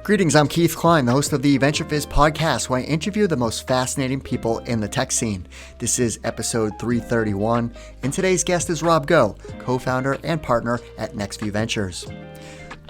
Greetings, I'm Keith Klein, the host of the VentureFizz podcast, where I interview the most fascinating people in the tech scene. This is episode 331, and today's guest is Rob Go, co-founder and partner at NextView Ventures.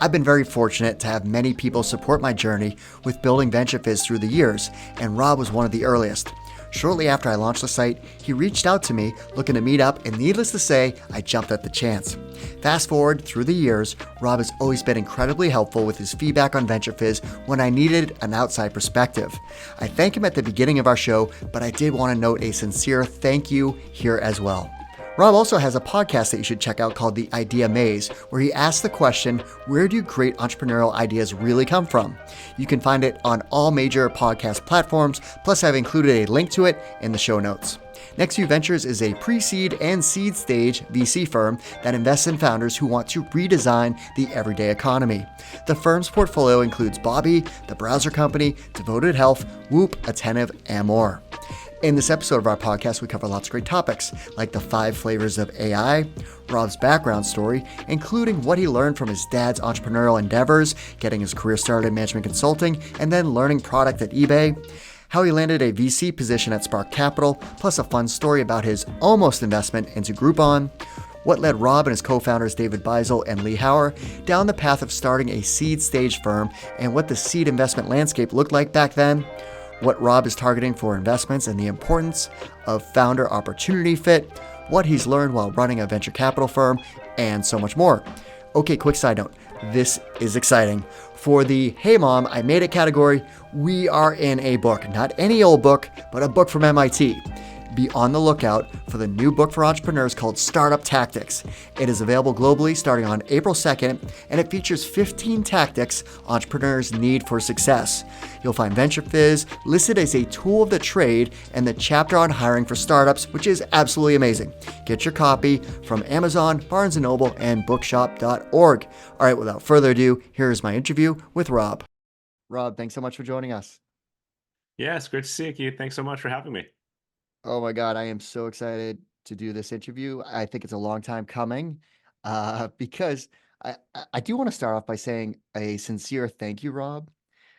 I've been very fortunate to have many people support my journey with building VentureFizz through the years, and Rob was one of the earliest. Shortly after I launched the site, he reached out to me looking to meet up, and needless to say, I jumped at the chance. Fast forward through the years, Rob has always been incredibly helpful with his feedback on VentureFizz when I needed an outside perspective. I thank him at the beginning of our show, but I did want to note a sincere thank you here as well. Rob also has a podcast that you should check out called The Idea Maze, where he asks the question, where do great entrepreneurial ideas really come from? You can find it on all major podcast platforms, plus I've included a link to it in the show notes. NextView Ventures is a pre-seed and seed stage VC firm that invests in founders who want to redesign the everyday economy. The firm's portfolio includes Bobby, the browser company, Devoted Health, Whoop, Attentive, and more. In this episode of our podcast, we cover lots of great topics, like the 5 flavors of AI, Rob's background story, including what he learned from his dad's entrepreneurial endeavors, getting his career started in management consulting, and then learning product at eBay, how he landed a VC position at Spark Capital, plus a fun story about his almost investment into Groupon, what led Rob and his co-founders David Beisel and Lee Hauer down the path of starting a seed stage firm, and what the seed investment landscape looked like back then, what Rob is targeting for investments and the importance of founder opportunity fit, what he's learned while running a venture capital firm, and so much more. Okay, quick side note. This is exciting. For the Hey Mom, I Made It category, we are in a book. Not any old book, but a book from MIT. Be on the lookout for the new book for entrepreneurs called Startup Tactics. It is available globally starting on April 2nd, and it features 15 tactics entrepreneurs need for success. You'll find VentureFizz listed as a tool of the trade and the chapter on hiring for startups, which is absolutely amazing. Get your copy from Amazon, Barnes & Noble, and bookshop.org. All right, without further ado, here is my interview with Rob. Rob, thanks so much for joining us. Yeah, it's great to see you, Keith. Thanks so much for having me. Oh my God, I am so excited to do this interview. I think it's a long time coming because I do want to start off by saying a sincere thank you, Rob.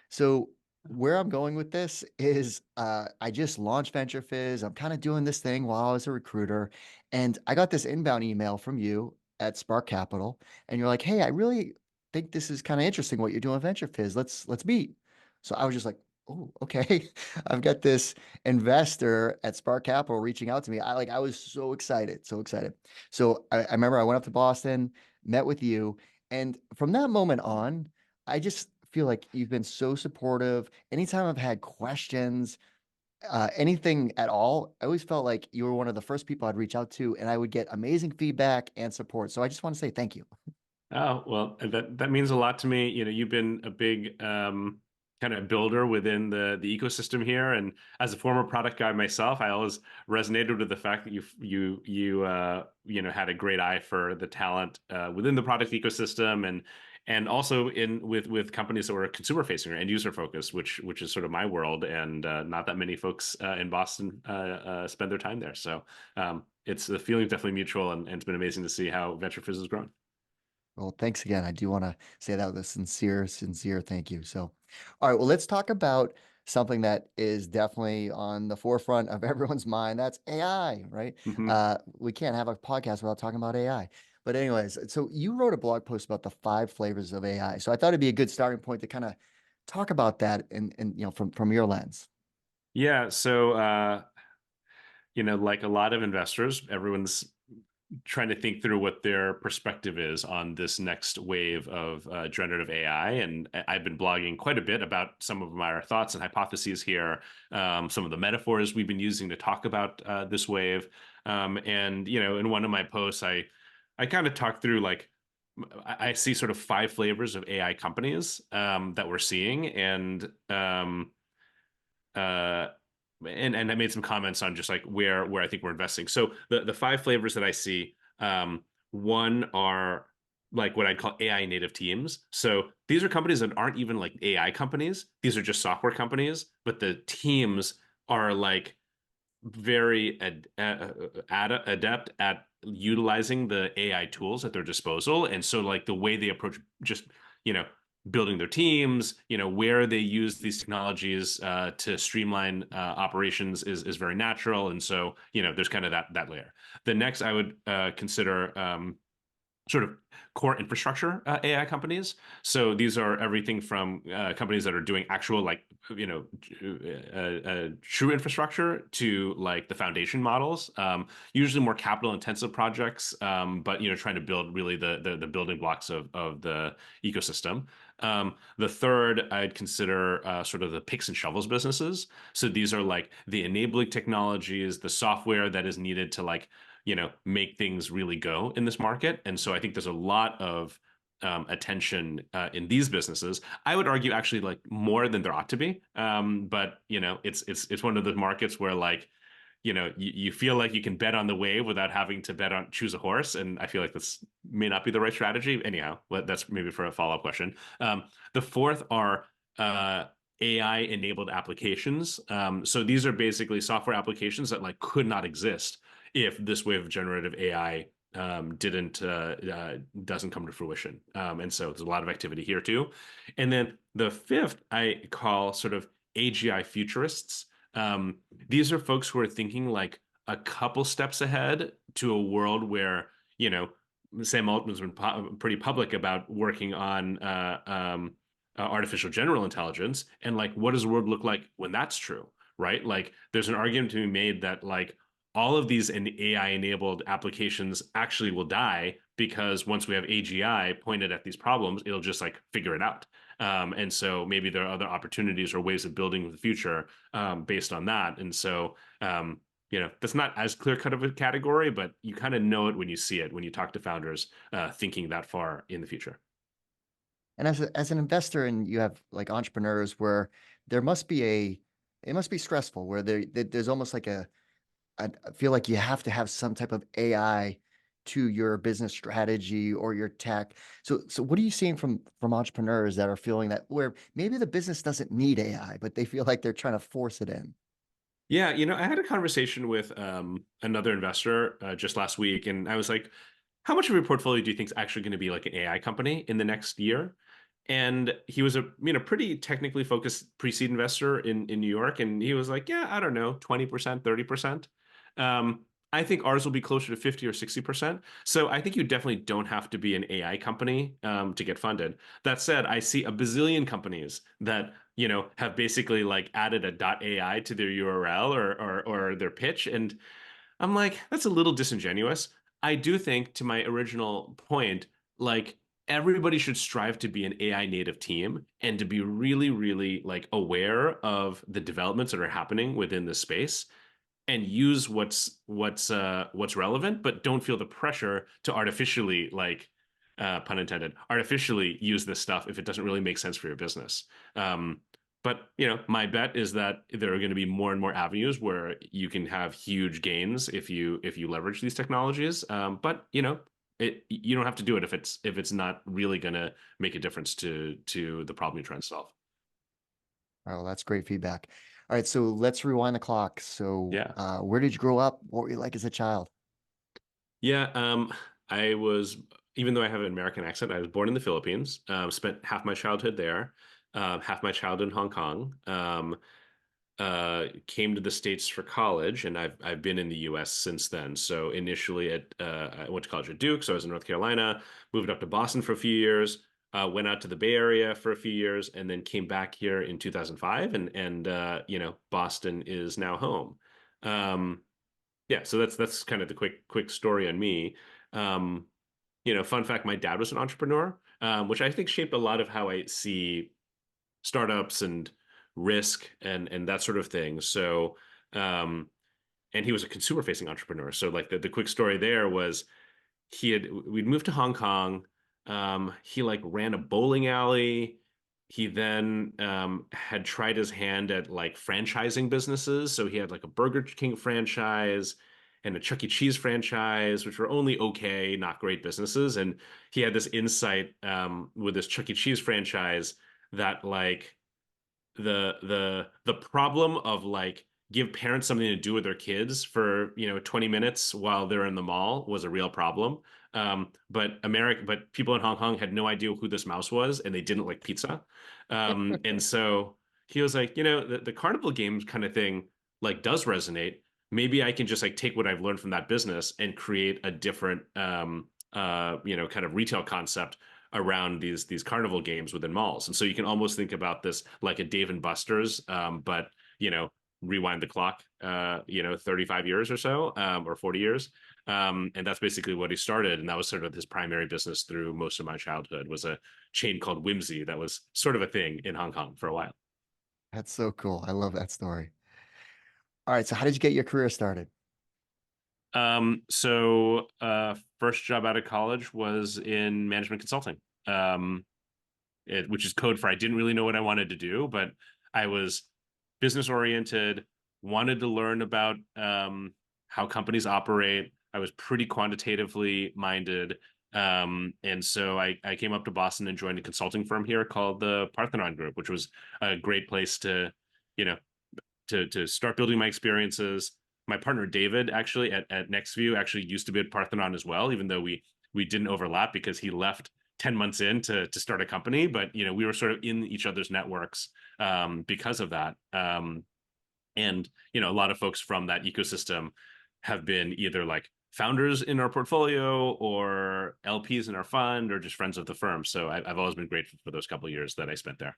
So where I'm going with this is I just launched VentureFizz. I'm kind of doing this thing while I was a recruiter, and I got this inbound email from you at Spark Capital, and you're like, "Hey, I really think this is kind of interesting what you're doing with VentureFizz. Let's meet." So I was just like, "Oh, okay." I've got this investor at Spark Capital reaching out to me. I was so excited, so excited. So I remember I went up to Boston, met with you, and from that moment on, I just feel like you've been so supportive. Anytime I've had questions, anything at all, I always felt like you were one of the first people I'd reach out to, and I would get amazing feedback and support. So I just want to say thank you. Oh, well, that means a lot to me. You know, you've been a big kind of builder within the ecosystem here, and as a former product guy myself, I always resonated with the fact that you know, had a great eye for the talent within the product ecosystem, and also in with companies that were consumer facing or end user focused, which is sort of my world, and not that many folks in Boston spend their time there. So it's the feeling definitely mutual, and it's been amazing to see how VentureFizz has grown. Well, thanks again. I do want to say that with a sincere thank you. So, all right, well, let's talk about something that is definitely on the forefront of everyone's mind. That's AI, right? Mhm. We can't have a podcast without talking about AI. But anyways, so you wrote a blog post about the 5 flavors of AI. So I thought it'd be a good starting point to kind of talk about that and you know from your lens. Yeah, so you know, like a lot of investors, everyone's trying to think through what their perspective is on this next wave of generative AI. And I've been blogging quite a bit about some of my thoughts and hypotheses here, some of the metaphors we've been using to talk about this wave. And, you know, in one of my posts, I kind of talked through like, I see sort of 5 flavors of AI companies that we're seeing. Uh, and I made some comments on just like where I think we're investing. So the 5 flavors that I see, one are like what I'd call AI native teams. So these are companies that aren't even like AI companies. These are just software companies, but the teams are like very adept at utilizing the AI tools at their disposal. And so like the way they approach just, you know, building their teams, where they use these technologies to streamline operations is very natural. And so, there's kind of that layer. The next I would consider sort of core infrastructure AI companies. So these are everything from companies that are doing actual true infrastructure to like the foundation models. Usually more capital intensive projects, but trying to build really the building blocks of the ecosystem. The third I'd consider sort of the picks and shovels businesses. So these are like the enabling technologies, the software that is needed to like make things really go in this market. And so I think there's a lot of attention in these businesses. I would argue actually like more than there ought to be. But it's one of the markets where like you feel like you can bet on the wave without having to choose a horse. And I feel like this may not be the right strategy. Anyhow, that's maybe for a follow-up question. The fourth are AI enabled applications. So these are basically software applications that like could not exist if this wave of generative AI doesn't come to fruition. And so there's a lot of activity here too. And then the fifth I call sort of AGI futurists. These are folks who are thinking like a couple steps ahead to a world where, Sam Altman's been pretty public about working on artificial general intelligence, and like, what does the world look like when that's true, right? Like, there's an argument to be made that like all of these AI-enabled applications actually will die because once we have AGI pointed at these problems, it'll just like figure it out. And so maybe there are other opportunities or ways of building the future based on that. And so, that's not as clear cut of a category, but you kind of know it when you see it, when you talk to founders thinking that far in the future. And as an investor, and you have like entrepreneurs where there must be it must be stressful where there's almost like I feel like you have to have some type of AI to your business strategy or your tech. So what are you seeing from entrepreneurs that are feeling that where maybe the business doesn't need AI, but they feel like they're trying to force it in? Yeah, I had a conversation with another investor just last week, and I was like, "How much of your portfolio do you think is actually going to be like an AI company in the next year?" And he was a pretty technically focused pre-seed investor in New York, and he was like, "Yeah, I don't know, 20%, 30%." I think ours will be closer to 50 or 60%. So I think you definitely don't have to be an AI company to get funded. That said, I see a bazillion companies that have basically like added a .ai to their URL or their pitch, and I'm like, that's a little disingenuous. I do think, to my original point, like everybody should strive to be an AI native team and to be really, really like aware of the developments that are happening within the space and use what's relevant, but don't feel the pressure to artificially like pun intended, artificially use this stuff if it doesn't really make sense for your business. But my bet is that there are going to be more and more avenues where you can have huge gains if you leverage these technologies. But you don't have to do it if it's not really going to make a difference to the problem you're trying to solve. Oh, that's great feedback. All right, so let's rewind the clock. So, Yeah. where did you grow up? What were you like as a child? Yeah, I was, even though I have an American accent, I was born in the Philippines, spent half my childhood there, half my childhood in Hong Kong, came to the States for college, and I've been in the US since then. So initially I went to college at Duke, so I was in North Carolina, moved up to Boston for a few years, went out to the Bay Area for a few years, and then came back here in 2005, and Boston is now home. Um, yeah, so that's kind of the quick story on me. Um, Fun fact, my dad was an entrepreneur, which I think shaped a lot of how I see startups and risk and that sort of thing. So, and he was a consumer facing entrepreneur. So like the quick story there was we'd moved to Hong Kong. He like ran a bowling alley. He then had tried his hand at like franchising businesses. So he had like a Burger King franchise and a Chuck E. Cheese franchise, which were only okay, not great businesses. And he had this insight with this Chuck E. Cheese franchise that like the problem of like give parents something to do with their kids for 20 minutes while they're in the mall was a real problem. But people in Hong Kong had no idea who this mouse was, and they didn't like pizza. And so he was like, the carnival games kind of thing like does resonate. Maybe I can just like take what I've learned from that business and create a different kind of retail concept around these carnival games within malls. And so you can almost think about this like a Dave and Buster's, but rewind the clock 35 years or so, or 40 years. And that's basically what he started. And that was sort of his primary business through most of my childhood, was a chain called Whimsy that was sort of a thing in Hong Kong for a while. That's so cool. I love that story. All right. So how did you get your career started? First job out of college was in management consulting, which is code for I didn't really know what I wanted to do, but I was business oriented, wanted to learn about how companies operate. I was pretty quantitatively minded. And so I came up to Boston and joined a consulting firm here called the Parthenon Group, which was a great place to, you know, to start building my experiences. My partner David actually at NextView actually used to be at Parthenon as well, even though we didn't overlap because he left 10 months in to start a company, but we were sort of in each other's networks because of that. And a lot of folks from that ecosystem have been either like founders in our portfolio or LPs in our fund or just friends of the firm. So I've always been grateful for those couple of years that I spent there.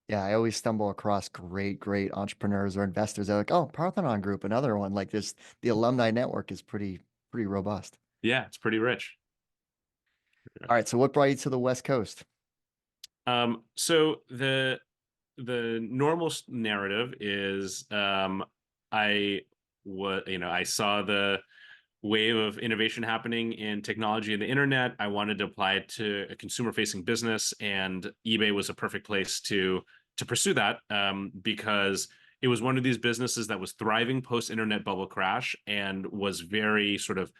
Yeah, I always stumble across great entrepreneurs or investors. They're like, oh, Parthenon Group, another one. Like this, the alumni network is pretty robust. Yeah, it's pretty rich. All right. So what brought you to the West Coast? So the normal narrative is I saw the wave of innovation happening in technology and the internet. I wanted to apply it to a consumer facing business, and eBay was a perfect place to pursue that, because it was one of these businesses that was thriving post internet bubble crash and was very sort of,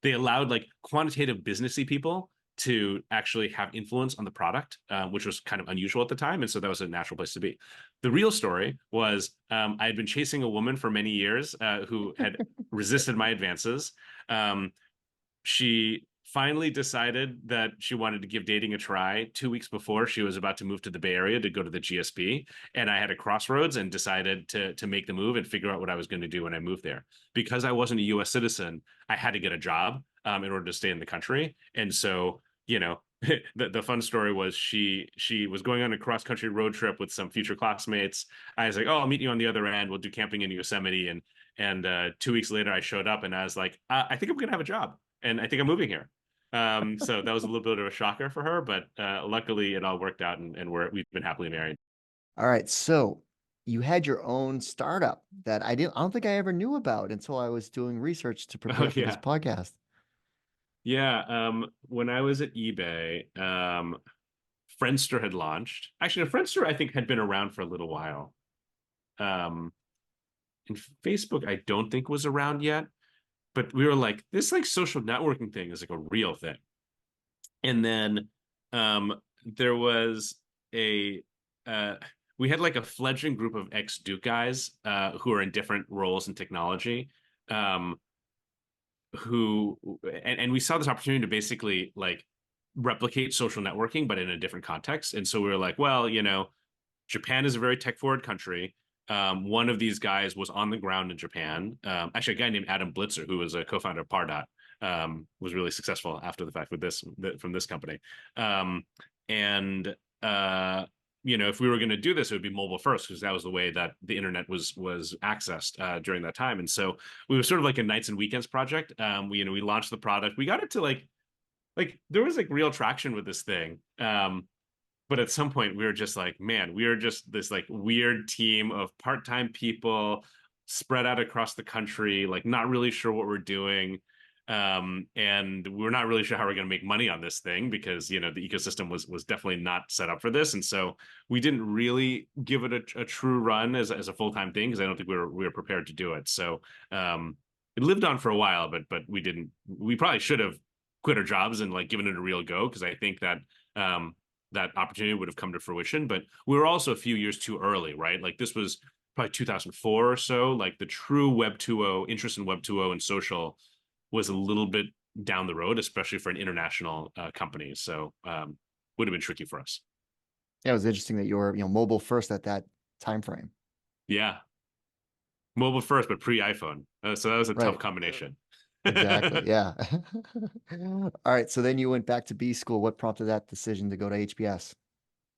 they allowed like quantitative businessy people to actually have influence on the product, which was kind of unusual at the time. And so that was a natural place to be. The real story was I had been chasing a woman for many years who had resisted my advances. She finally decided that she wanted to give dating a try 2 weeks before she was about to move to the Bay Area to go to the GSP. And I had a crossroads and decided to make the move and figure out what I was going to do when I moved there. Because I wasn't a US citizen, I had to get a job in order to stay in the country. And so, the fun story was she was going on a cross country road trip with some future classmates. I was like, oh, I'll meet you on the other end. We'll do camping in Yosemite. And 2 weeks later, I showed up and I was like, I think I'm going to have a job and I think I'm moving here. So that was a little bit of a shocker for her, but luckily it all worked out, and we've been happily married. All right. So you had your own startup that I don't think I ever knew about until I was doing research to Oh prepare for this yeah, podcast. yeah. When I was at eBay, Friendster had launched. Actually, Friendster I think had been around for a little while. Um, and Facebook I don't think was around yet, but we were like, this like social networking thing is like a real thing. And then there was a we had like a fledgling group of ex-Duke guys who are in different roles in technology, um, who and we saw this opportunity to basically like replicate social networking, but in a different context. And so we were like, well, Japan is a very tech forward country. One of these guys was on the ground in Japan. Actually, a guy named Adam Blitzer, who was a co-founder of Pardot, was really successful after the fact with from this company. And if we were going to do this, it would be mobile first, because that was the way that the internet was accessed during that time. And so we were sort of like a nights and weekends project. We launched the product. We got it to like there was like real traction with this thing. But at some point we were just like, man, we are just this like weird team of part-time people spread out across the country, like not really sure what we're doing. And we're not really sure how we're going to make money on this thing, because the ecosystem was definitely not set up for this. And so we didn't really give it a true run as a full-time thing, because I don't think we were prepared to do it. So it lived on for a while, but we probably should have quit our jobs and like given it a real go, because I think that that opportunity would have come to fruition. But we were also a few years too early, right? Like this was probably 2004 or so, like the true Web 2.0 interest in Web 2.0 and social was a little bit down the road, especially for an international company. So would have been tricky for us. Yeah, it was interesting that you were, mobile first at that time frame. Yeah, mobile first, but pre-iPhone. So that was a tough Right. combination. Exactly. Yeah. All right. So then you went back to B school. What prompted that decision to go to HBS?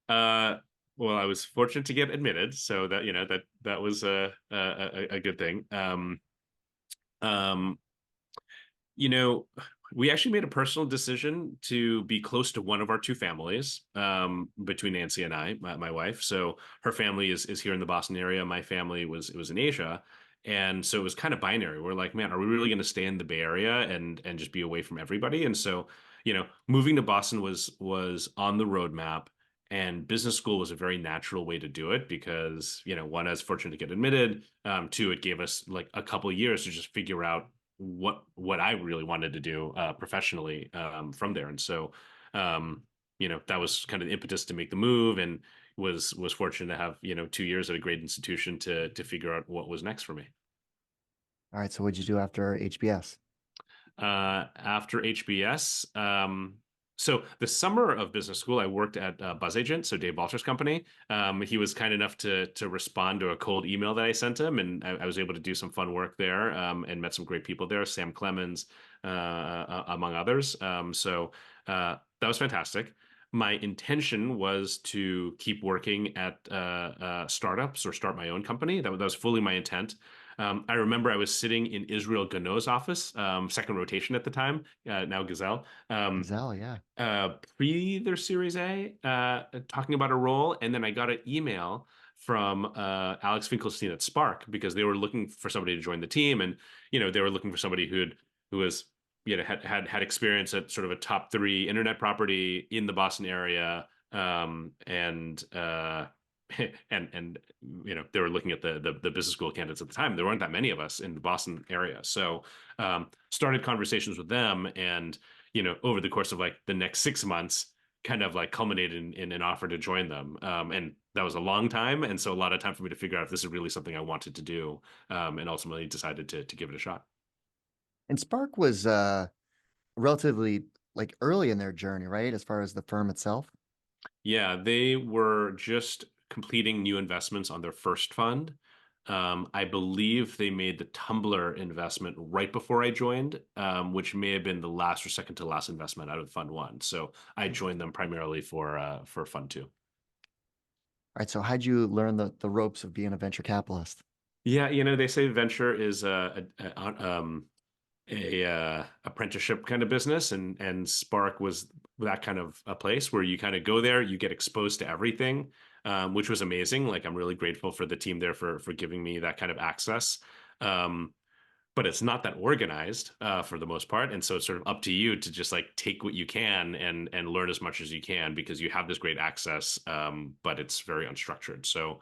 Uh, well, I was fortunate to get admitted, so that that was a good thing. Um, you know, we actually made a personal decision to be close to one of our two families, between Nancy and I, my wife. So her family is here in the Boston area. My family was in Asia. And so it was kind of binary. We're like, man, are we really going to stay in the Bay Area and just be away from everybody? And so, moving to Boston was on the roadmap, and business school was a very natural way to do it because, one, I was fortunate to get admitted. Two, it gave us like a couple of years to just figure out what I really wanted to do professionally from there. And so, that was kind of the impetus to make the move, and was fortunate to have 2 years at a great institution to figure out what was next for me. All right. So what'd you do after HBS? After HBS. So the summer of business school, I worked at Buzz Agent, so Dave Balter's company. He was kind enough to respond to a cold email that I sent him, and I was able to do some fun work there, and met some great people there, Sam Clemens, among others. That was fantastic. My intention was to keep working at startups or start my own company. That was fully my intent. I remember I was sitting in Israel Gano's office, second rotation at the time, now Gazelle, Gazelle, yeah. pre their Series A, talking about a role. And then I got an email from Alex Finkelstein at Spark because they were looking for somebody to join the team. And, they were looking for somebody who was, had experience at sort of a top three internet property in the Boston area. And they were looking at the business school candidates at the time. There weren't that many of us in the Boston area, so started conversations with them, and over the course of like the next 6 months, kind of like culminated in an offer to join them. And that was a long time, and so a lot of time for me to figure out if this is really something I wanted to do, and ultimately decided to give it a shot. And Spark was relatively like early in their journey, right? As far as the firm itself. Yeah, they were just completing new investments on their first fund. I believe they made the Tumblr investment right before I joined, which may have been the last or second to last investment out of Fund One. So I joined them primarily for Fund Two. All right. So how'd you learn the ropes of being a venture capitalist? Yeah, they say venture is a apprenticeship kind of business, and Spark was that kind of a place where you kind of go there, you get exposed to everything, which was amazing. Like I'm really grateful for the team there for giving me that kind of access. Um, but it's not that organized for the most part, and so it's sort of up to you to just like take what you can and learn as much as you can because you have this great access, but it's very unstructured. So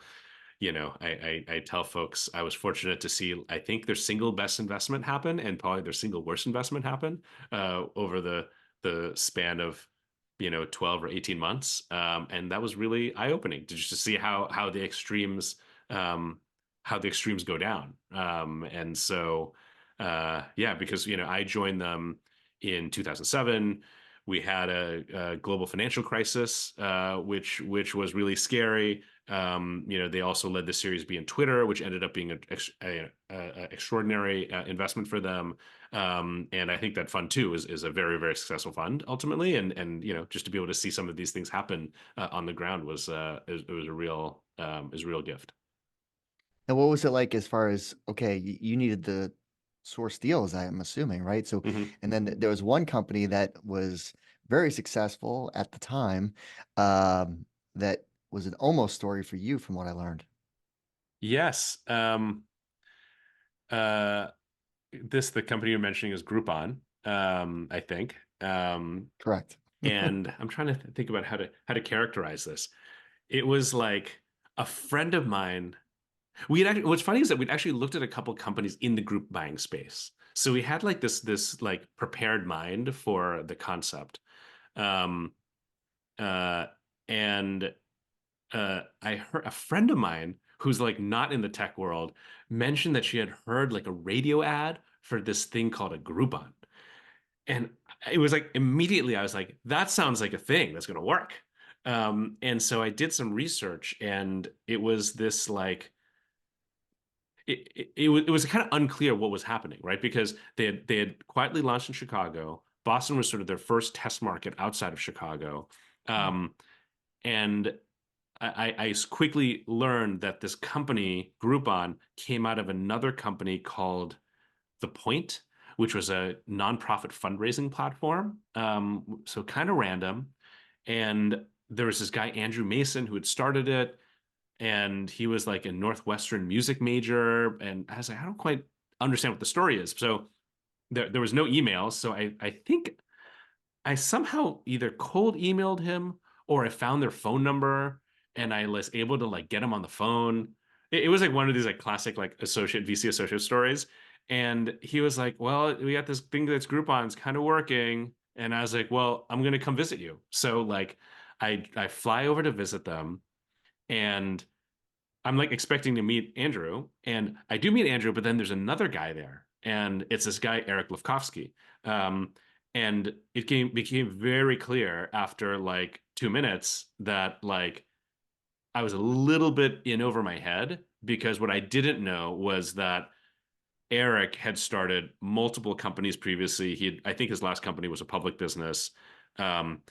I tell folks I was fortunate to see, I think, their single best investment happen and probably their single worst investment happen over the span of 12 or 18 months. And that was really eye-opening to just to see um, how the extremes go down. And so yeah, because I joined them in 2007. We had a global financial crisis, which was really scary. They also led the Series B in Twitter, which ended up being a extraordinary investment for them. And I think that fund too is a very, very successful fund ultimately. And just to be able to see some of these things happen on the ground it was a real gift. And what was it like as far as, okay, you needed the source deals, I'm assuming, right? So, Mhm. and then there was one company that was very successful at the time, that was an almost story for you, from what I learned. Yes. Uh, the company you're mentioning is Groupon, I think. Correct. And I'm trying to think about how to characterize this. It was like a friend of mine. What's funny is that we'd actually looked at a couple companies in the group buying space. So we had like this like prepared mind for the concept. Um, uh, and I heard a friend of mine who's like not in the tech world, mentioned that she had heard like a radio ad for this thing called a Groupon. And it was like immediately I was like, that sounds like a thing that's going to work. And so I did some research, and it was this like it was kind of unclear what was happening, right? Because they had quietly launched in Chicago. Boston was sort of their first test market outside of Chicago. Um, and I quickly learned that this company, Groupon, came out of another company called The Point, which was a nonprofit fundraising platform. So kind of random. And there was this guy, Andrew Mason, who had started it, and he was like a Northwestern music major. And I was like, I don't quite understand what the story is. So there was no emails. So I think I somehow either cold emailed him, or I found their phone number and I was able to like get him on the phone. It was like one of these like classic like VC associate stories. And he was like, well, we got this thing that's Groupon, it's kind of working. And I was like, well, I'm gonna come visit you. So like I fly over to visit them, and I'm like expecting to meet Andrew, and I do meet Andrew, but then there's another guy there, and it's this guy Eric Lefkowski. Um, and became very clear after like 2 minutes that like I was a little bit in over my head, because what I didn't know was that Eric had started multiple companies previously. I think his last company was a public business. Um,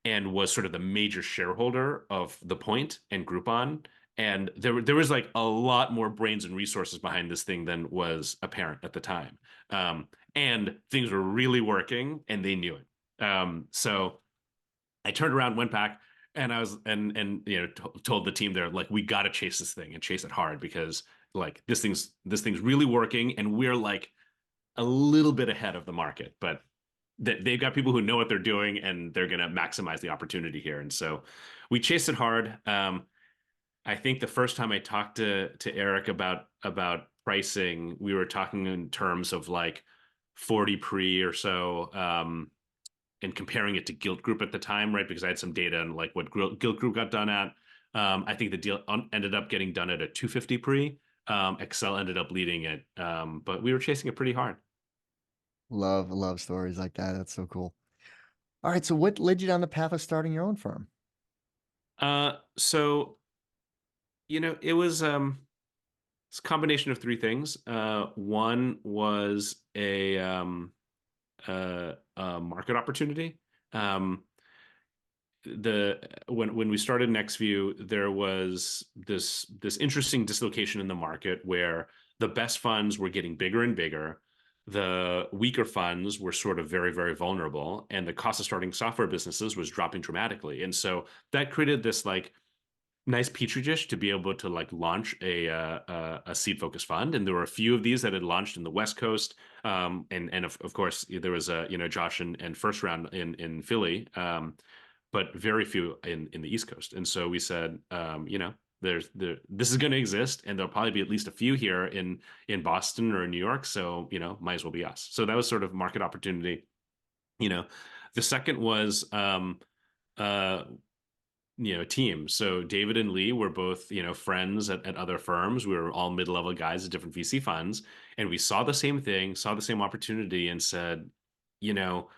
and was sort of the major shareholder of The Point and Groupon. And there was like a lot more brains and resources behind this thing than was apparent at the time. And things were really working, and they knew it. So I turned around, went back, and I was and told the team there like, we got to chase this thing and chase it hard, because like this thing's really working, and we're like a little bit ahead of the market, but that they've got people who know what they're doing, and they're going to maximize the opportunity here. And so we chased it hard. I think the first time I talked to Eric about pricing, we were talking in terms of like 40 pre or so, and comparing it to Guild Group at the time, right? Because I had some data on like what Guild Group got done at. I think the deal ended up getting done at a 250 pre. Excel ended up leading it, but we were chasing it pretty hard. Love stories like that. That's so cool. All right, so what led you down the path of starting your own firm? So it's a combination of three things. One was a market opportunity. Um, the when we started NextView, there was this interesting dislocation in the market where the best funds were getting bigger and bigger. The weaker funds were sort of very, very vulnerable, and the cost of starting software businesses was dropping dramatically. And so that created this like nice petri dish to be able to like launch a seed focused fund. And there were a few of these that had launched in the West Coast, and of course there was Josh and first round in Philly, but very few in the East Coast. And so we said, this is going to exist, and there'll probably be at least a few here in Boston or in New York. So might as well be us. So that was sort of market opportunity. you know the second was uh team. So David and Lee were both, friends at other firms. We were all mid-level guys at different VC funds, and we saw the same thing, saw the same opportunity, and said, you know,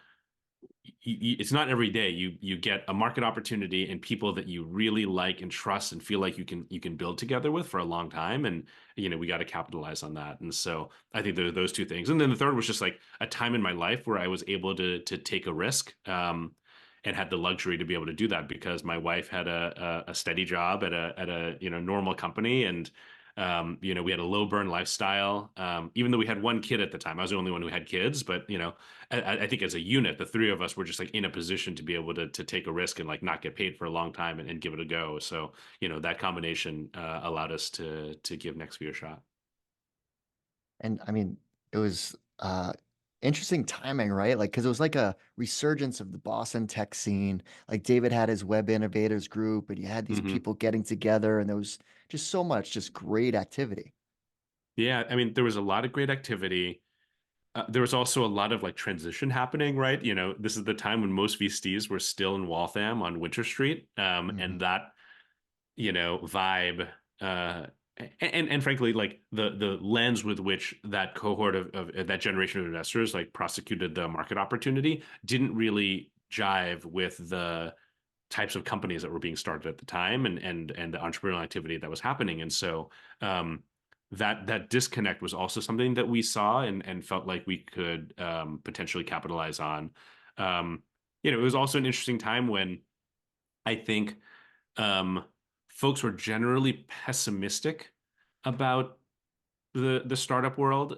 it's not every day you get a market opportunity and people that you really like and trust and feel like you can build together with for a long time. And we got to capitalize on that. And so I think there are those two things. And then the third was just like a time in my life where I was able to take a risk, and had the luxury to be able to do that, because my wife had a steady job at a normal company. And we had a low burn lifestyle. Even though we had one kid at the time, I was the only one who had kids. But I think as a unit, the three of us were just like in a position to be able to take a risk and like not get paid for a long time, and give it a go. So that combination allowed us to give NextView a shot. And I mean, it was interesting timing, right? Like, because it was like a resurgence of the Boston tech scene. Like, David had his Web Innovators group, and you had these Hmm. people getting together, and there was just so much, just great activity. Yeah, I mean, there was a lot of great activity. There was also a lot of like transition happening, right? This is the time when most VCs were still in Waltham on Winter Street, and Hmm. that vibe and frankly, like the lens with which that cohort of that generation of investors like prosecuted the market opportunity didn't really jive with the types of companies that were being started at the time and the entrepreneurial activity that was happening. And so that disconnect was also something that we saw and felt like we could potentially capitalize on. Um, it was also an interesting time when I think um, folks were generally pessimistic about the startup world,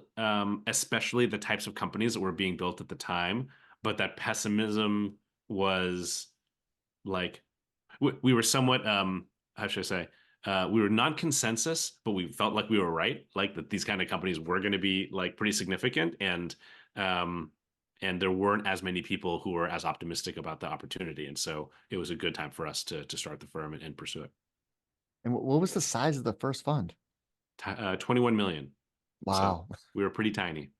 especially the types of companies that were being built at the time. But that pessimism was like we were somewhat how should I say we were non-consensus, but we felt like we were right, like that these kind of companies were going to be like pretty significant, um and there weren't as many people who were as optimistic about the opportunity, and so it was a good time for us to start the firm and pursue it. And what was the size of the first fund? 21 million. So Wow. we were pretty tiny.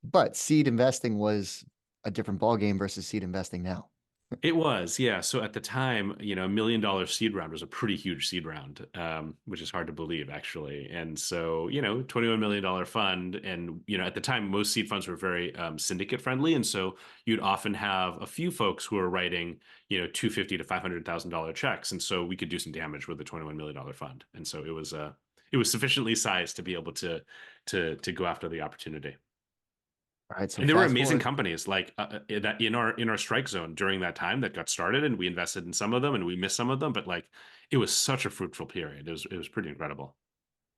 But seed investing was a different ballgame versus seed investing now. It was, yeah. So at the time, $1 million seed round was a pretty huge seed round, which is hard to believe, actually. And so, $21 million fund. And, at the time, most seed funds were very syndicate friendly. And so you'd often have a few folks who are writing, 250 to $500,000 checks. And so we could do some damage with the $21 million fund. And so it was sufficiently sized to be able to go after the opportunity. All right, so And there were fast amazing forward. companies like that in our strike zone during that time that got started, and we invested in some of them, and we missed some of them. But like, it was such a fruitful period. It was pretty incredible.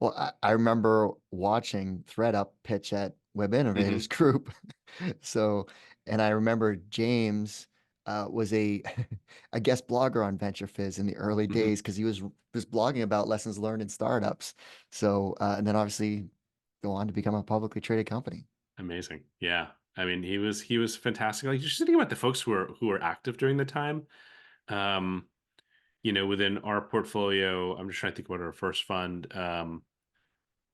Well, I remember watching ThreadUp pitch at Web Innovators Hmm. Group. So, and I remember James was a guest blogger on VentureFizz in the early Hmm. days because he was blogging about lessons learned in startups. So, and then obviously go on to become a publicly traded company. Amazing. Yeah. I mean, he was fantastic. Like, just think about the folks who were active during the time. Um, within our portfolio, I'm just trying to think about our first fund.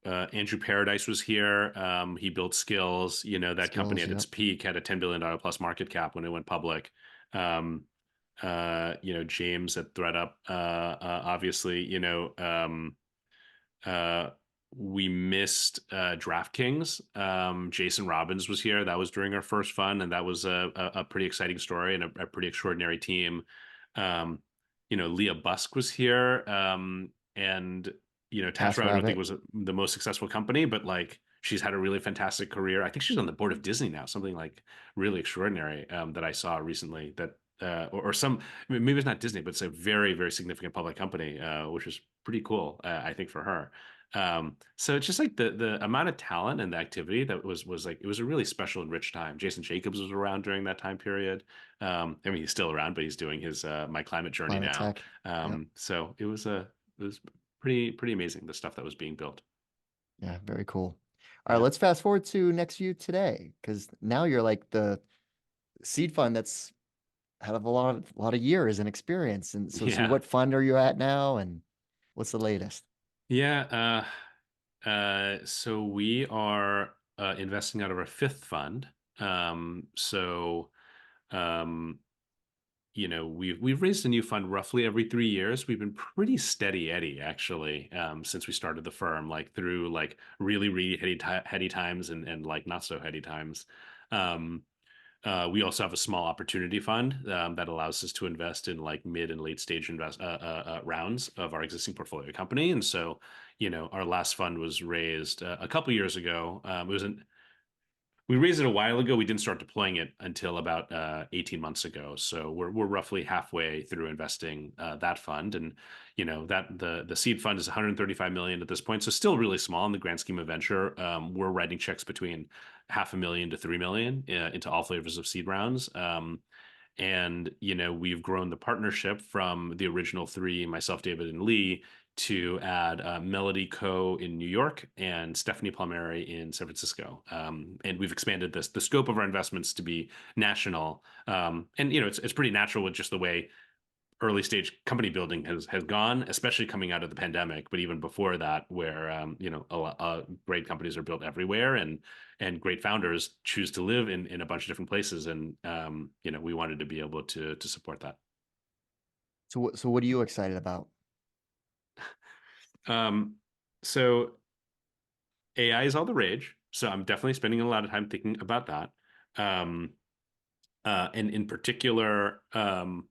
Andrew Paradise was here. He built Skills. That company Skills, at its yep. peak had a $10 billion plus market cap when it went public. Um, James at ThreadUp, obviously, uh, we missed DraftKings. Jason Robbins was here. That was during our first fund, and that was a pretty exciting story and a pretty extraordinary team. Um, Leah Busk was here, and Task TaskRabbit, I don't think Rabbit. was the most successful company, but like she's had a really fantastic career. I think she's on the board of Disney now, something like really extraordinary that I saw recently. That or some maybe it's not Disney, but it's a very very significant public company, which is pretty cool, I think, for her. So it's just like the amount of talent and the activity that was like it was a really special and rich time. Jason Jacobs was around during that time period. I mean, he's still around, but he's doing his My Climate Journey Climate now. Tech. Yep. So it was pretty amazing, the stuff that was being built. Yeah, very cool. All right, Yeah. let's fast forward to NextView today, because now you're like the seed fund that's had a lot of years and experience. And so Yeah. what fund are you at now, and what's the latest? Yeah. So we are investing out of our fifth fund. So um, we've raised a new fund roughly every 3 years. We've been pretty steady Eddie, actually, since we started the firm, like through like really really heady times and like not so heady times. Um, we also have a small opportunity fund that allows us to invest in like mid and late stage rounds of our existing portfolio company. And so, our last fund was raised a couple years ago. We raised it a while ago. We didn't start deploying it until about 18 months ago. So we're roughly halfway through investing that fund, and that the seed fund is 135 million at this point, so still really small in the grand scheme of venture. We're writing checks between 500,000 to 3 million into all flavors of seed rounds. And, we've grown the partnership from the original three, myself, David, and Lee, to add Melody Co. in New York and Stephanie Palmieri in San Francisco. And we've expanded the scope of our investments to be national. And, it's pretty natural with just the way early stage company building has gone, especially coming out of the pandemic, but even before that, where great companies are built everywhere, and great founders choose to live in a bunch of different places, and we wanted to be able to support that. So what are you excited about? Um, so AI is all the rage. So I'm definitely spending a lot of time thinking about that. Um, and in particular, I'm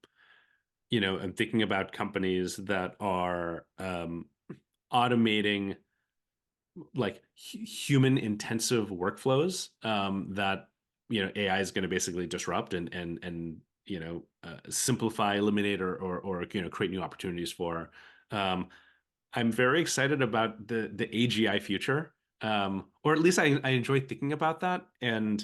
thinking about companies that are automating like human intensive workflows that AI is going to basically disrupt and simplify, eliminate, or create new opportunities for. Um, I'm very excited about the AGI future, or at least I enjoy thinking about that. And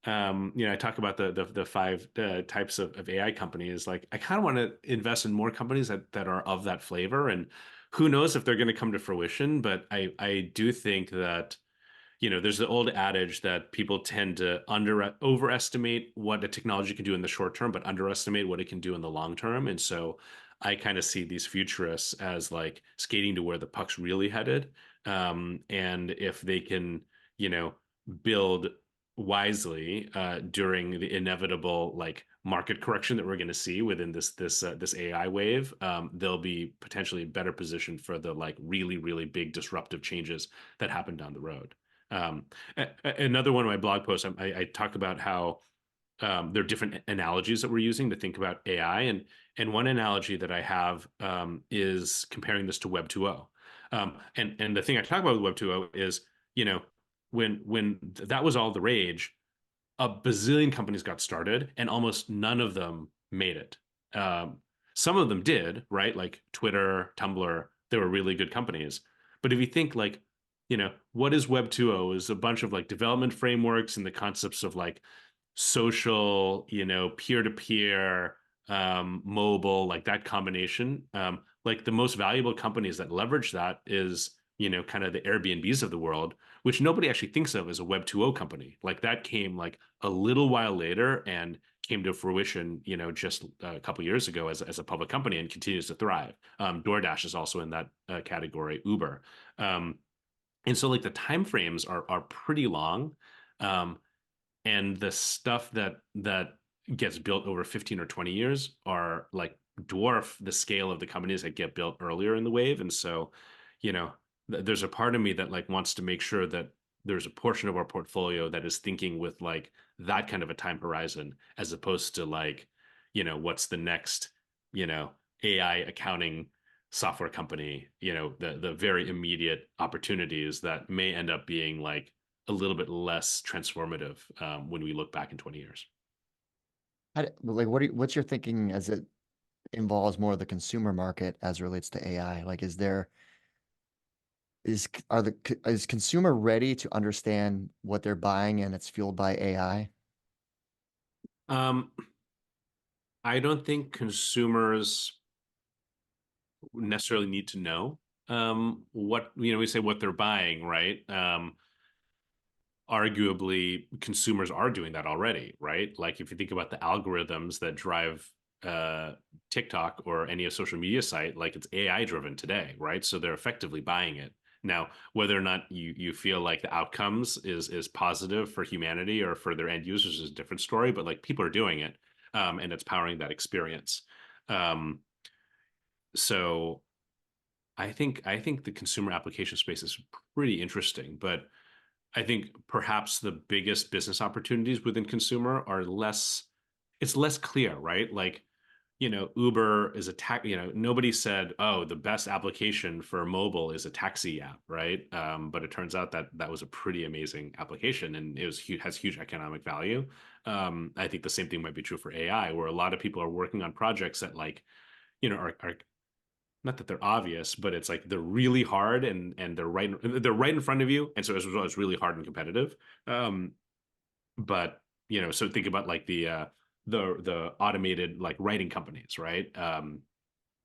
I talk about the five types of AI companies. Like, I kind of want to invest in more companies that are of that flavor. And who knows if they're going to come to fruition, but I do think that there's the old adage that people tend to overestimate what a technology can do in the short term, but underestimate what it can do in the long term. And so I kind of see these futurists as like skating to where the puck's really headed. And if they can, build wisely during the inevitable like market correction that we're going to see within this AI wave, they'll be potentially better positioned for the like really, really big disruptive changes that happen down the road. Um, Another one of my blog posts, I talk about how there are different analogies that we're using to think about AI, and one analogy that I have is comparing this to Web 2.0. And the thing I talk about with Web 2.0 is, when that was all the rage, a bazillion companies got started, and almost none of them made it. Um, some of them did, right? Like Twitter, Tumblr, they were really good companies. But if you think like, what is Web 2.0 is a bunch of like development frameworks and the concepts of like social, peer-to-peer, mobile, like that combination. Like the most valuable companies that leverage that is, kind of the Airbnbs of the world, which nobody actually thinks of as a Web 2.0 company. Like that came like a little while later and came to fruition, just a couple years ago as a public company and continues to thrive. DoorDash is also in that category, Uber. Um, and so like the time frames are pretty long. Um, and the stuff that gets built over 15 or 20 years are like dwarf the scale of the companies that get built earlier in the wave. And so, there's a part of me that like wants to make sure that there's a portion of our portfolio that is thinking with like that kind of a time horizon, as opposed to like, what's the next, AI accounting software company, the very immediate opportunities that may end up being like a little bit less transformative when we look back in 20 years. Like, what's your thinking as it involves more of the consumer market as it relates to AI? Like, is consumer ready to understand what they're buying and it's fueled by AI? Um, I don't think consumers necessarily need to know what, we say what they're buying, right? Arguably consumers are doing that already, right? Like if you think about the algorithms that drive uh, TikTok or any social media site, like it's AI driven today, right? So they're effectively buying it. Now, whether or not you feel like the outcomes is positive for humanity or for their end users is a different story, but like people are doing it, and it's powering that experience. Um, so I think the consumer application space is pretty interesting, but I think perhaps the biggest business opportunities within consumer are it's less clear, right? Like, Uber is nobody said, oh, the best application for mobile is a taxi app, right? But it turns out that that was a pretty amazing application and has huge economic value. I think the same thing might be true for AI, where a lot of people are working on projects that like, are not that they're obvious, but it's like they're really hard and they're right in front of you, and so as a result, it's really hard and competitive. Um, but so think about like the automated like writing companies, right?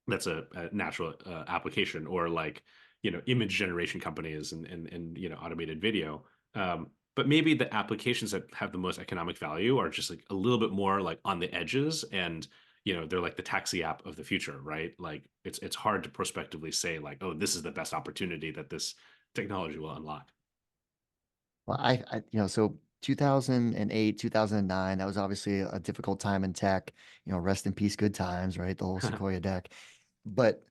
That's a natural application, or like image generation companies and automated video. But maybe the applications that have the most economic value are just like a little bit more like on the edges, and they're like the taxi app of the future, right? Like it's hard to prospectively say like, oh, this is the best opportunity that this technology will unlock. Well, so 2008, 2009, that was obviously a difficult time in tech. Rest in peace, good times, right? The whole Sequoia deck. But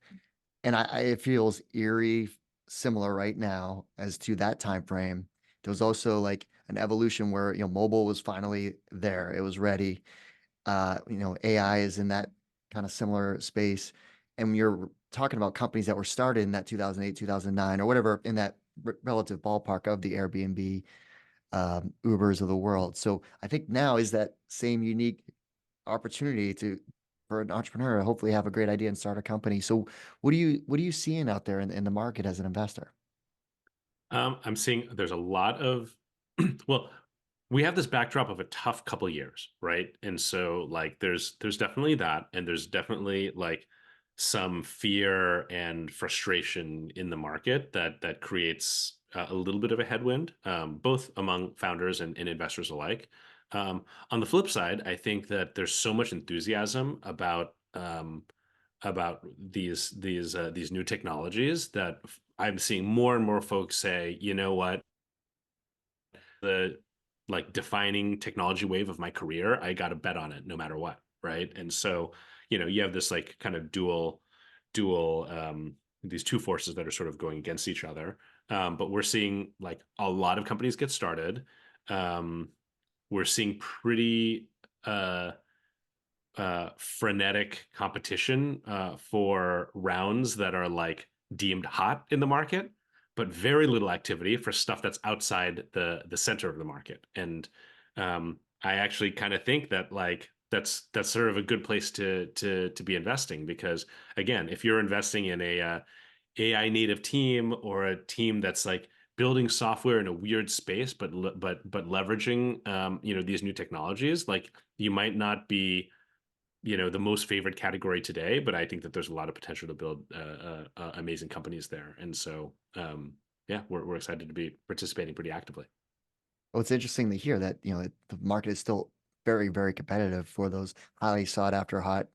And it feels eerie similar right now as to that time frame. There was also like an evolution where, mobile was finally there. It was ready. AI is in that kind of similar space. And you're talking about companies that were started in that 2008, 2009, or whatever, in that relative ballpark of the Airbnb, Ubers of the world. So I think now is that same unique opportunity for an entrepreneur to hopefully have a great idea and start a company. So what are you seeing out there in the market as an investor? I'm seeing there's a lot of, well, we have this backdrop of a tough couple years, right? And so like there's definitely that, and there's definitely like some fear and frustration in the market that creates a little bit of a headwind, both among founders and investors alike. On the flip side, I think that there's so much enthusiasm about these new technologies that I'm seeing more and more folks say, you know what, the like defining technology wave of my career, I got to bet on it no matter what, right? And so, you have this like kind of dual these two forces that are sort of going against each other. But we're seeing like a lot of companies get started. Um, we're seeing pretty frenetic competition for rounds that are like deemed hot in the market, but very little activity for stuff that's outside the center of the market. And I actually kind of think that like that's sort of a good place to be investing, because again, if you're investing in a AI native team, or a team that's like building software in a weird space, but leveraging these new technologies, like you might not be the most favored category today, but I think that there's a lot of potential to build amazing companies there. And so, yeah, we're excited to be participating pretty actively. Well, it's interesting to hear that, the market is still very, very competitive for those highly sought after hot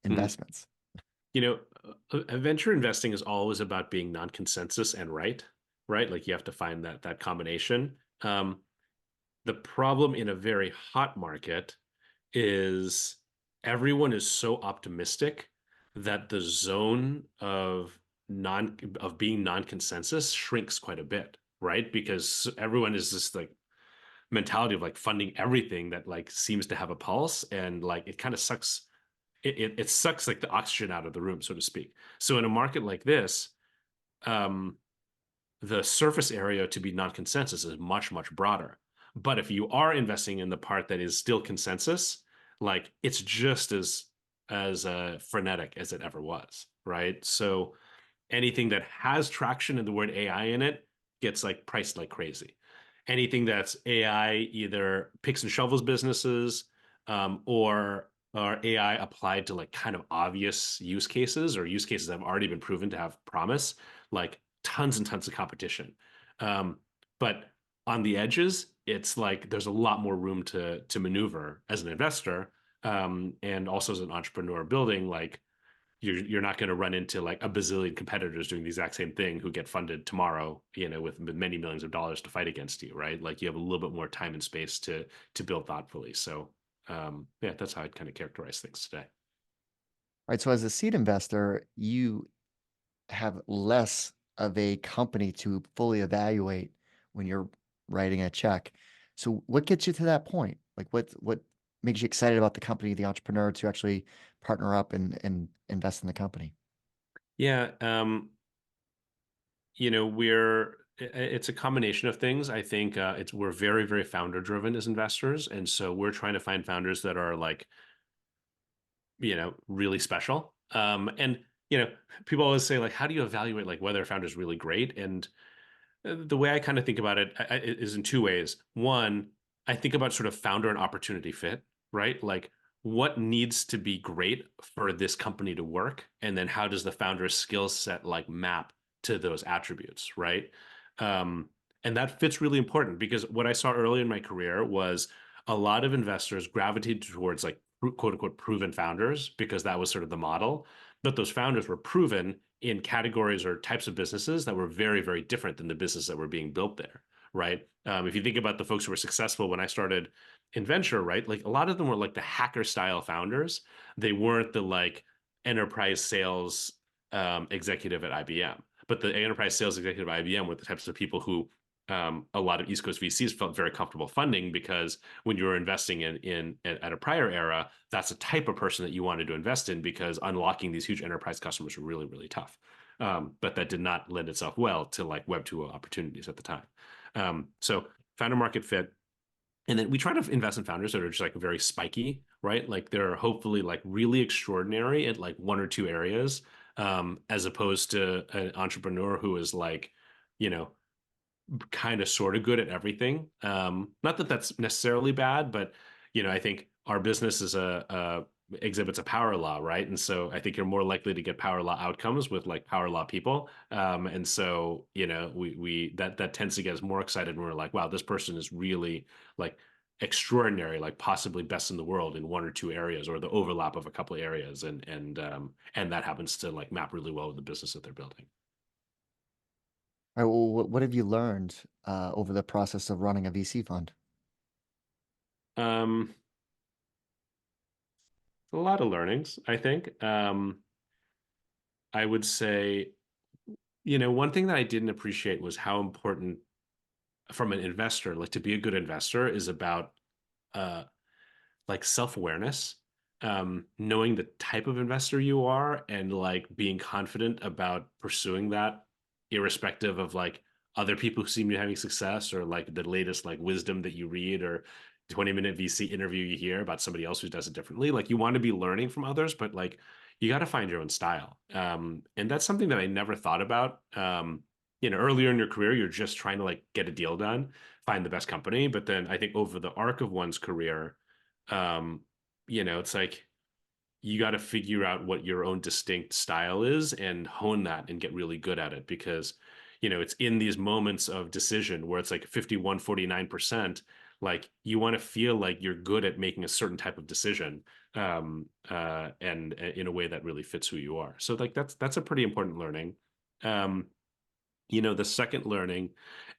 Mhm. investments. Venture investing is always about being non-consensus and right, right? Like you have to find that combination. The problem in a very hot market is everyone is so optimistic that the zone of being non-consensus shrinks quite a bit, right? Because everyone is this like mentality of like funding everything that like seems to have a pulse, and like it kind of sucks it sucks like the oxygen out of the room, so to speak. So in a market like this, um, the surface area to be non-consensus is much, much broader. But if you are investing in the part that is still consensus, like it's just as frenetic as it ever was, right? So anything that has traction in the word AI in it gets like priced like crazy. Anything that's AI, either picks and shovels businesses, or AI applied to like kind of obvious use cases, or use cases that have already been proven to have promise, like tons and tons of competition. But on the edges, it's like there's a lot more room to maneuver as an investor, and also as an entrepreneur building. Like you're not going to run into like a bazillion competitors doing the exact same thing who get funded tomorrow, with many millions of dollars to fight against you, right? Like you have a little bit more time and space to build thoughtfully. So yeah, that's how I'd kind of characterize things today. Right. So as a seed investor, you have less of a company to fully evaluate when you're writing a check. So what gets you to that point? Like what makes you excited about the company, the entrepreneur to actually partner up and invest in the company? Yeah, it's a combination of things. I think we're very, very founder driven as investors, and so we're trying to find founders that are like really special. And people always say like, how do you evaluate like whether a founder is really great? And the way I kind of think about it is in two ways. One, I think about sort of founder and opportunity fit, right? Like what needs to be great for this company to work, and then how does the founder's skill set like map to those attributes, right? Um, and that fits really important, because what I saw early in my career was a lot of investors gravitated towards like quote unquote proven founders, because that was sort of the model. But those founders were proven in categories or types of businesses that were very, very different than the business that were being built there, right? If you think about the folks who were successful when I started in venture, right? Like a lot of them were like the hacker style founders. They weren't the like enterprise sales executive at IBM. But the enterprise sales executive at IBM were the types of people who a lot of East Coast VCs felt very comfortable funding, because when you were investing in at a prior era, that's the type of person that you wanted to invest in, because unlocking these huge enterprise customers were really, really tough. But that did not lend itself well to like Web 2.0 opportunities at the time. So founder market fit. And then we try to invest in founders that are just like very spiky, right? Like they're hopefully like really extraordinary at like one or two areas, as opposed to an entrepreneur who is like, you know, kind of sort of good at everything. Not that that's necessarily bad, but I think our business is a exhibits a power law, right? And so I think you're more likely to get power law outcomes with like power law people. And so we that tends to get us more excited when we're like, wow, this person is really like extraordinary, like possibly best in the world in one or two areas, or the overlap of a couple of areas, and that happens to like map really well with the business that they're building. All right, well, what have you learned over the process of running a VC fund? Um, a lot of learnings, I think. I would say, one thing that I didn't appreciate was how important from an investor, like to be a good investor is about uh like self-awareness, knowing the type of investor you are and like being confident about pursuing that, irrespective of like other people who seem to be having success, or like the latest like wisdom that you read, or 20-minute VC interview you hear about somebody else who does it differently. Like you want to be learning from others, but like you got to find your own style. And that's something that I never thought about. Earlier in your career, you're just trying to like get a deal done, find the best company. But then I think over the arc of one's career, um, it's like you got to figure out what your own distinct style is and hone that and get really good at it, because it's in these moments of decision where it's like 51-49%, like you want to feel like you're good at making a certain type of decision, and in a way that really fits who you are. So like that's a pretty important learning. um the second learning,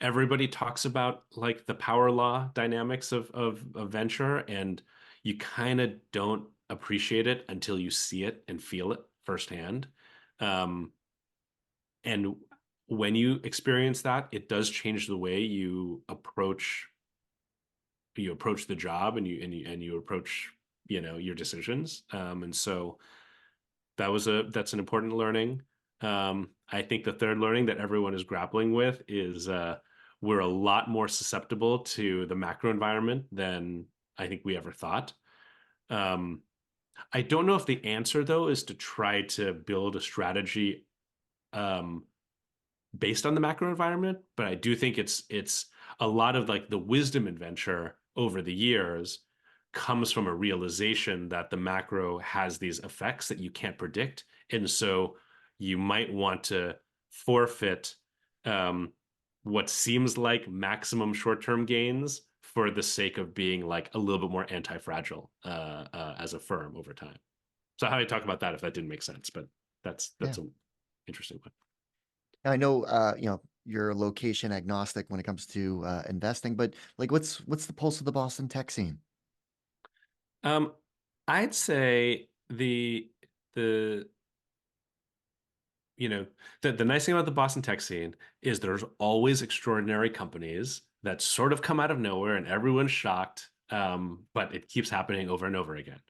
everybody talks about like the power law dynamics of venture, and you kind of don't appreciate it until you see it and feel it firsthand. Um, and when you experience that, it does change the way you approach the job, and you approach your decisions. And so that's an important learning. I think the third learning that everyone is grappling with is we're a lot more susceptible to the macro environment than I think we ever thought. Um, I don't know if the answer though is to try to build a strategy um, based on the macro environment, but I do think it's a lot of like the wisdom in venture over the years comes from a realization that the macro has these effects that you can't predict. And so you might want to forfeit um, what seems like maximum short-term gains for the sake of being like a little bit more anti-fragile as a firm over time. So how do I talk about that if that didn't make sense? But that's Yeah. an interesting one. I know, you're location agnostic when it comes to investing, but like, what's the pulse of the Boston tech scene? Um, I'd say the you know the nice thing about the Boston tech scene is there's always extraordinary companies that sort of come out of nowhere and everyone's shocked, but it keeps happening over and over again.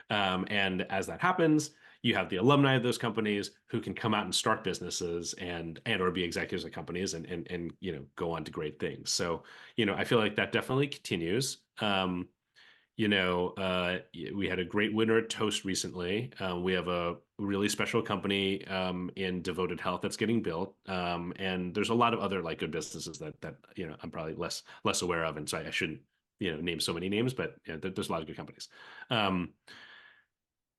And as that happens, you have the alumni of those companies who can come out and start businesses and or be executives of companies and go on to great things. So I feel like that definitely continues. We had a great winner at Toast recently. We have a really special company in devoted health that's getting built, and there's a lot of other like good businesses that I'm probably less aware of, and so I shouldn't name so many names, but there's a lot of good companies. Um,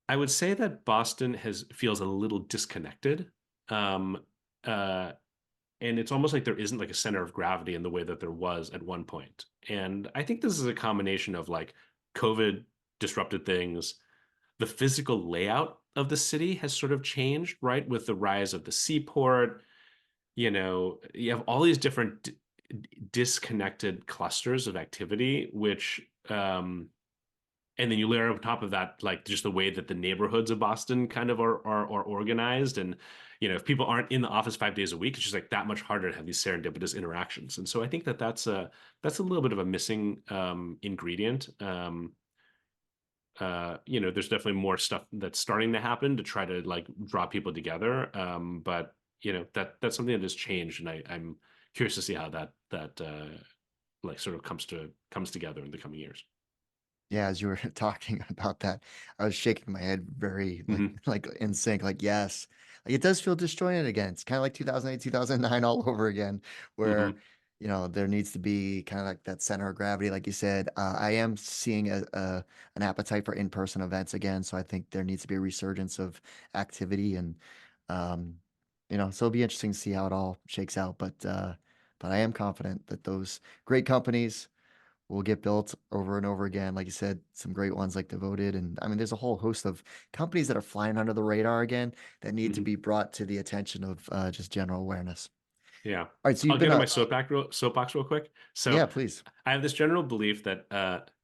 I would say that Boston has feels a little disconnected, um, uh, and it's almost like there isn't like a center of gravity in the way that there was at one point. And I think this is a combination of like COVID disrupted things. The physical layout of the city has sort of changed, right? With the rise of the seaport, you have all these different disconnected clusters of activity, which and then you layer on top of that like just the way that the neighborhoods of Boston kind of are organized, and if people aren't in the office 5 days a week, it's just like that much harder to have these serendipitous interactions. And so I think that that's a little bit of a missing ingredient. There's definitely more stuff that's starting to happen to try to like draw people together. But that's something that has changed, and I'm curious to see how that like sort of comes together in the coming years. Yeah, as you were talking about that, I was shaking my head very like Hmm. like in sync, like yes. Like it does feel disjointed again. It's kind of like 2008, 2009 all over again, where Hmm. there needs to be kind of like that center of gravity, like you said. I am seeing an appetite for in-person events again, so I think there needs to be a resurgence of activity and um, so it'll be interesting to see how it all shakes out. But I am confident that those great companies will get built over and over again. Like you said, some great ones like Devoted. And I mean, there's a whole host of companies that are flying under the radar again that need to Hmm. be brought to the attention of just general awareness. Yeah. All right. So you've I'll get been on my soapbox real quick. So yeah, please. I have this general belief that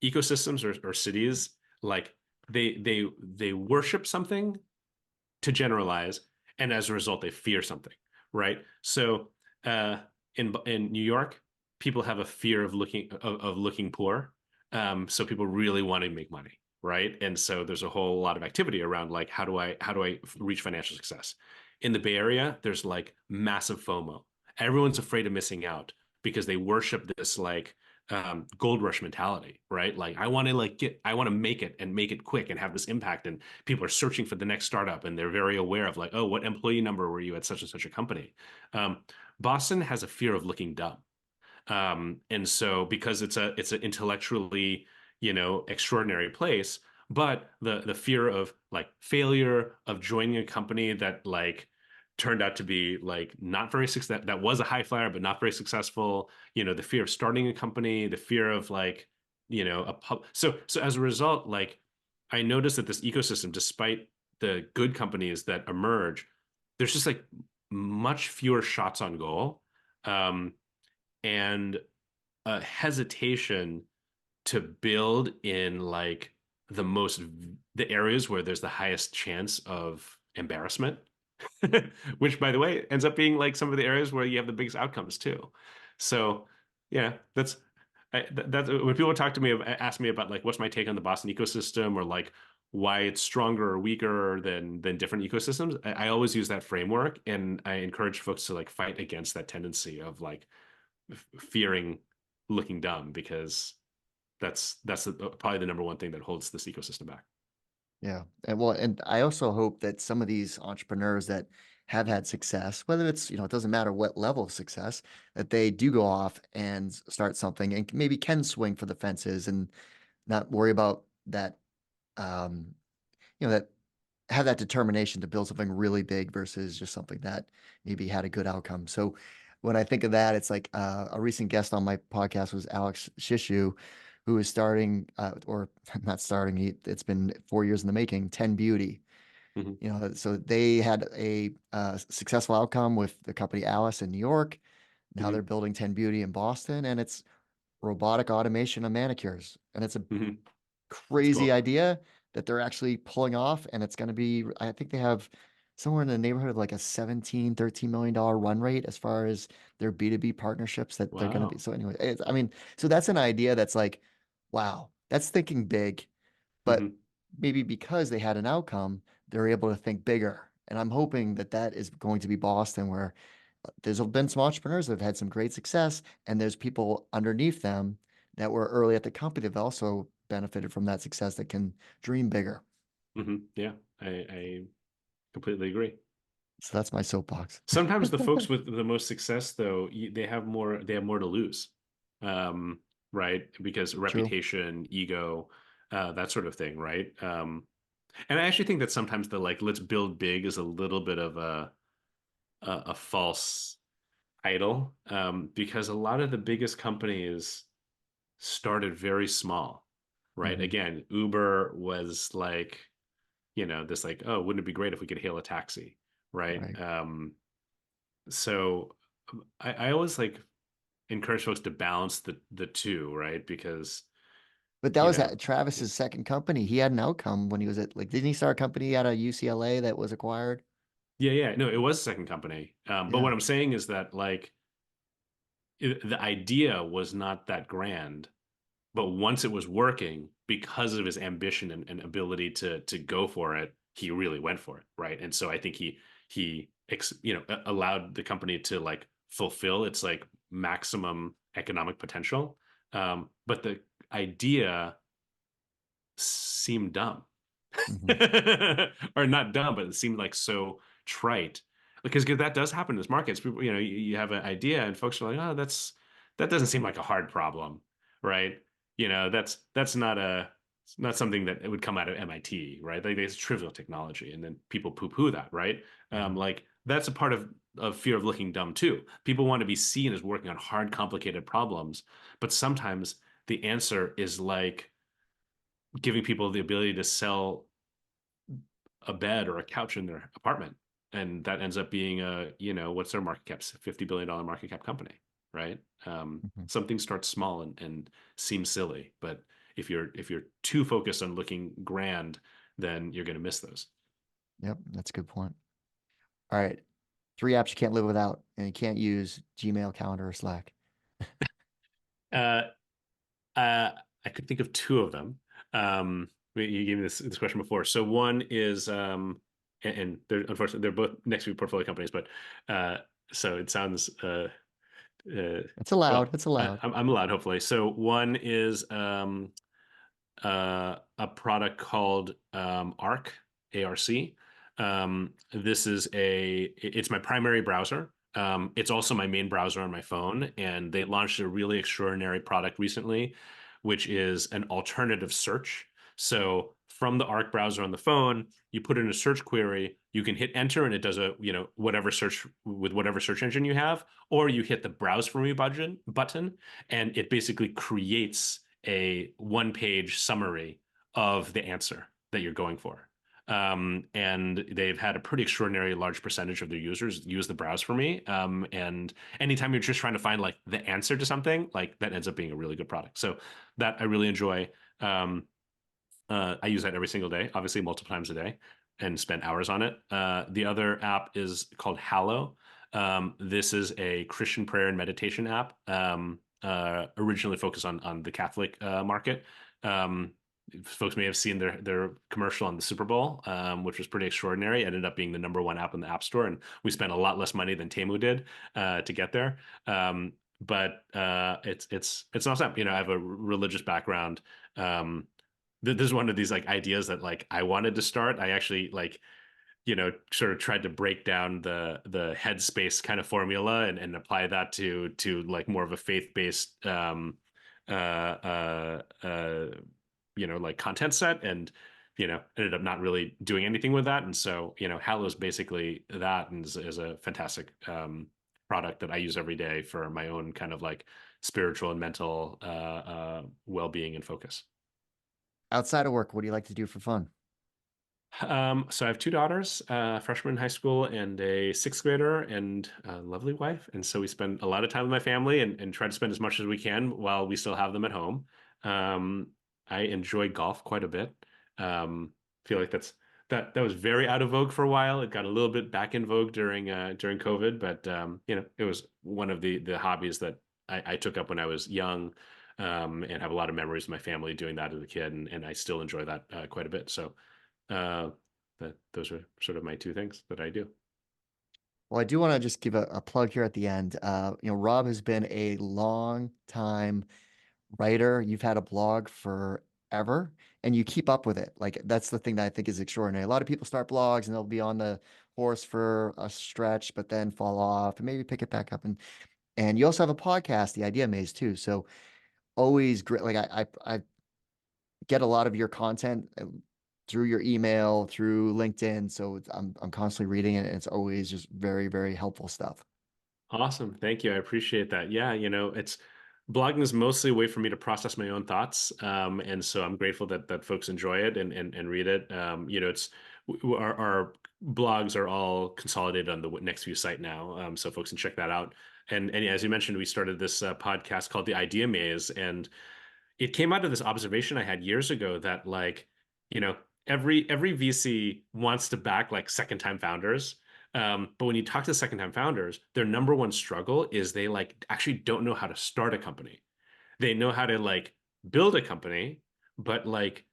ecosystems or cities, like they worship something to generalize, and as a result, they fear something, right? So uh, in New York, people have a fear of looking poor. So people really want to make money, right? And so there's a whole lot of activity around like how do I reach financial success? In the Bay Area, there's like massive FOMO. Everyone's afraid of missing out because they worship this like gold rush mentality, right? Like I want to make it and make it quick and have this impact. And people are searching for the next startup, and they're very aware of like, oh, what employee number were you at such and such a company? Um, Boston has a fear of looking dumb. And so because it's an intellectually, extraordinary place, but the fear of like failure of joining a company that like turned out to be like not very success that was a high flyer but not very successful, the fear of starting a company, the fear of like, a pub. So as a result, like I noticed that this ecosystem, despite the good companies that emerge, there's just like much fewer shots on goal. And a hesitation to build in like the areas where there's the highest chance of embarrassment, which by the way ends up being like some of the areas where you have the biggest outcomes too. So yeah, that's when people talk to me, ask me about like what's my take on the Boston ecosystem, or like why it's stronger or weaker than different ecosystems. I always use that framework, and I encourage folks to like fight against that tendency of like fearing looking dumb, because probably the number one thing that holds this ecosystem back. Yeah. And I also hope that some of these entrepreneurs that have had success, whether it's, it doesn't matter what level of success, that they do go off and start something and maybe can swing for the fences and not worry about that, um, that have that determination to build something really big versus just something that maybe had a good outcome. So when I think of that, it's like a recent guest on my podcast was Alex Shishu, who is starting, or not starting, it's been 4 years in the making, 10 Beauty. Hmm. So they had a successful outcome with the company Alice in New York. Now they're Hmm. building 10 Beauty in Boston, and it's robotic automation of manicures. And it's a Hmm. That's crazy cool. idea that they're actually pulling off. And it's going to be, I think they have somewhere in the neighborhood of like a 17, $13 million run rate as far as their B2B partnerships that they're going to be. Wow. So anyway, I mean, so that's an idea that's like, wow, that's thinking big, but Hmm. maybe because they had an outcome, they're able to think bigger. And I'm hoping that that is going to be Boston, where there's been some entrepreneurs that have had some great success, and there's people underneath them that were early at the company that have also benefited from that success that can dream bigger. Yeah, I completely agree. So that's my soapbox. Sometimes the folks with the most success, though, they have more to lose, right? Because True. reputation, ego, that sort of thing, right? And I actually think that sometimes the like let's build big is a little bit of a false idol, because a lot of the biggest companies started very small, right? Hmm. Again, Uber was like, this like, oh, wouldn't it be great if we could hail a taxi, right? Right. So I always like encourage folks to balance the two, right? Because But that you was know. at Travis's second company. He had an outcome when he was at like, didn't he start a company out of UCLA that was acquired? Yeah, yeah. No, it was a second company. But Yeah. what I'm saying is that like the idea was not that grand, but once it was working, because of his ambition and ability to go for it, he really went for it, right? And so I think he allowed the company to like fulfill its like maximum economic potential. But the idea seemed dumb. Hmm. Or not dumb, but it seemed like so trite. Because that does happen in this market. It's people, you have an idea and folks are like, oh, that doesn't seem like a hard problem, right? That's not something that it would come out of MIT, right? Like it's trivial technology, and then people poo-poo that, right? Hmm. Like that's a part of fear of looking dumb too. People want to be seen as working on hard, complicated problems, but sometimes the answer is like giving people the ability to sell a bed or a couch in their apartment. And that ends up being what's their market cap? $50 billion market cap company, right? Hmm. Something starts small and seems silly, but if you're too focused on looking grand, then you're going to miss those. Yep, that's a good point. All right. Three apps you can't live without, and you can't use Gmail, Calendar, or Slack. Uh, uh, I could think of two of them. You gave me this question before. So one is and they're unfortunately they're both NextView portfolio companies, but uh, so it sounds It's allowed. well, It's allowed. I'm allowed, hopefully. So one is a product called Arc, ARC. This is it's my primary browser. It's also my main browser on my phone, and they launched a really extraordinary product recently, which is an alternative search. So from the Arc browser on the phone, you put in a search query, you can hit enter, and it does whatever search with whatever search engine you have, or you hit the browse for me button, and it basically creates a one-page summary of the answer that you're going for. And they've had a pretty extraordinary large percentage of their users use the browse for me. And anytime you're just trying to find like the answer to something, like that ends up being a really good product. So that I really enjoy. I use that every single day, obviously multiple times a day, and spend hours on it. The other app is called Hallow. This is a Christian prayer and meditation app, originally focused on the Catholic market. Um, Folks may have seen their commercial on the Super Bowl, which was pretty extraordinary. It ended up being the number one app in the App Store, and we spent a lot less money than Temu did to get there. But it's awesome. I have a religious background. Um, this is one of these like ideas that like I wanted to start. I actually like sort of tried to break down the headspace kind of formula and apply that to like more of a faith-based like content set, and ended up not really doing anything with that. And so Hallow is basically that, and is a fantastic product that I use every day for my own kind of like spiritual and mental well-being and focus. Outside of work, what do you like to do for fun? So I have two daughters, a freshman in high school and a sixth grader, and a lovely wife. And so we spend a lot of time with my family and try to spend as much as we can while we still have them at home. Um, I enjoy golf quite a bit. Feel like that was very out of vogue for a while. It got a little bit back in vogue during COVID, but it was one of the hobbies that I took up when I was young, and have a lot of memories of my family doing that as a kid, and I still enjoy that quite a bit. So uh, those are sort of my two things that I do. Well, I do want to just give a plug here at the end. Rob has been a long time writer. You've had a blog forever and you keep up with it. Like that's the thing that I think is extraordinary. A lot of people start blogs and they'll be on the horse for a stretch, but then fall off and maybe pick it back up. And you also have a podcast, The Idea Maze, too. So always great. Like I get a lot of your content through your email, through LinkedIn. So I'm constantly reading it and it's always just very, very helpful stuff. Awesome. Thank you. I appreciate that. Yeah, it's blogging is mostly a way for me to process my own thoughts. And so I'm grateful that folks enjoy it and read it. It's our blogs are all consolidated on the NextView site now. So folks can check that out. And as you mentioned, we started this podcast called The Idea Maze. And it came out of this observation I had years ago that like, you know, every VC wants to back like second time founders. But when you talk to second time founders, their number one struggle is they like actually don't know how to start a company. They know how to like build a company, but like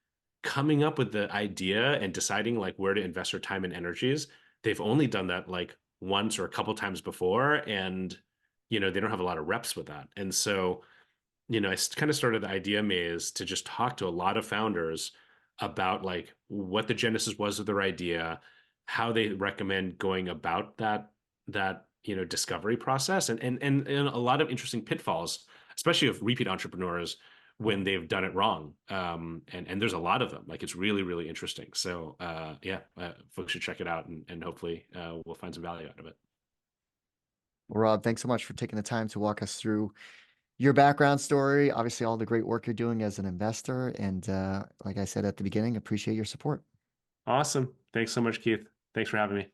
coming up with the idea and deciding like where to invest their time and energies, they've only done that like once or a couple times before. And, they don't have a lot of reps with that. And so, I kind of started the idea maze to just talk to a lot of founders about like what the genesis was of their idea, how they recommend going about that discovery process, and a lot of interesting pitfalls, especially of repeat entrepreneurs when they've done it wrong. And there's a lot of them. Like it's really, really interesting. So yeah, folks should check it out, and hopefully we'll find some value out of it. Well, Rob, thanks so much for taking the time to walk us through your background story, obviously all the great work you're doing as an investor. And like I said at the beginning, appreciate your support. Awesome. Thanks so much, Keith. Thanks for having me.